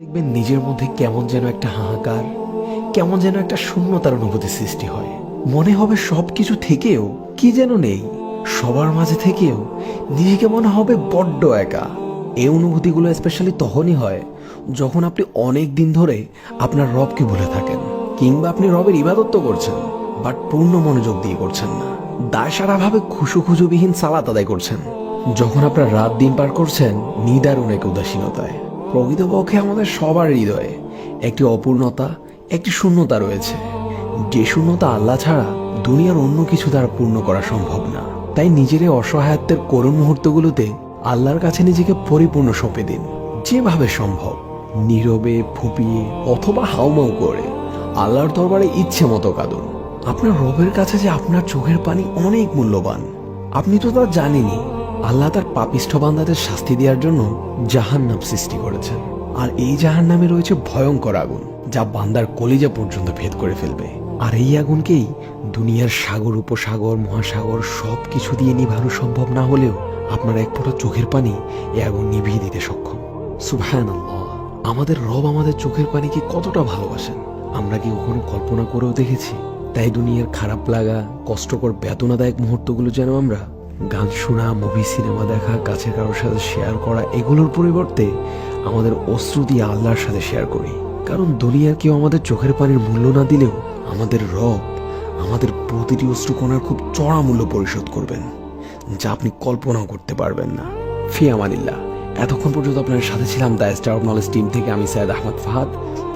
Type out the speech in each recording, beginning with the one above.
দেখবেন নিজের মধ্যে কেমন যেন একটা হাহাকার, কেমন যেন একটা শূন্যতার অনুভূতি সৃষ্টি হয়। মনে হবে সবকিছু থেকেও কি যেন নেই, সবার মাঝে থেকেও নিজেকে মনে হবে বড্ড একা। এই অনুভূতিগুলো স্পেশালি তখনই হয় যখন আপনি অনেক দিন ধরে আপনার রবকে ভুলে থাকেন, কিংবা আপনি রবের ইবাদত তো করছেন বাট পূর্ণ মনোযোগ দিয়ে করছেন না। দায়সারাভাবে খুশুখুজুবিহীন সালাত আদায় করছেন, যখন আপনার রাত দিন পার করছেন নিদারুণ এক উদাসীনতায়। প্রকৃতপক্ষে আমাদের সবার হৃদয়ে একটি অপূর্ণতা, একটি শূন্যতা রয়েছে, যে শূন্যতা আল্লাহ ছাড়া দুনিয়ার অন্য কিছু দ্বারা পূর্ণ করা সম্ভব না। তাই নিজের এই অসহায়ত্বের করুণ মুহূর্তগুলোতে আল্লাহর কাছে নিজেকে পরিপূর্ণ সঁপে দিন। যেভাবে সম্ভব নীরবে, ফুপিয়ে অথবা হাউমাউ করে আল্লাহর দরবারে ইচ্ছে মতো কাঁদুন। আপনার রবের কাছে যে আপনার চোখের পানি অনেক মূল্যবান, আপনি তো তা জানেনই। আল্লাহ তার পাপিষ্ঠ বান্দাদের শাস্তি দেওয়ার জন্য জাহান্নাম সৃষ্টি করেছেন, আর এই জাহান্নামে রয়েছে ভয়ঙ্কর আগুন, যা বান্দার কলিজা পর্যন্ত ভেদ করে ফেলবে। আর এই আগুনকেই দুনিয়ার সাগর, উপসাগর, মহাসাগর সবকিছু দিয়ে নিভানো সম্ভব না হলেও আপনার এক ফোঁটা চোখের পানি এই আগুন নিভিয়ে দিতে সক্ষম। সুবহানাল্লাহ! আমাদের রব আমাদের চোখের পানিকে কতটা ভালোবাসেন আমরা কি কখনো কল্পনা করেও দেখেছি? তাই দুনিয়ার খারাপ লাগা, কষ্টকর, বেদনাদায়ক মুহূর্তগুলো যেন আমরা গান শোনা, মুভি, সিনেমা দেখা, কাছের কারোর সাথে শেয়ার করা, এগুলোর পরিবর্তে আমাদের অশ্রু দিয়ে আল্লাহর সাথে শেয়ার করি। কারণ দুনিয়ার কেউ আমাদের চোখের পানির মূল্য না দিলেও আমাদের রব আমাদের প্রতিটি অশ্রুকণার খুব চড়া মূল্য পরিশোধ করবেন, যা আপনি কল্পনাও করতে পারবেন না। ফি আমানিল্লাহ। এতক্ষণ পর্যন্ত আপনার সাথে ছিলাম the star of knowledge team থেকে আমি সৈয়দ আহমদ ফাহাদ।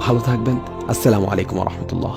ভালো থাকবেন। আসসালামু আলাইকুম ওয়া রাহমাতুল্লাহ।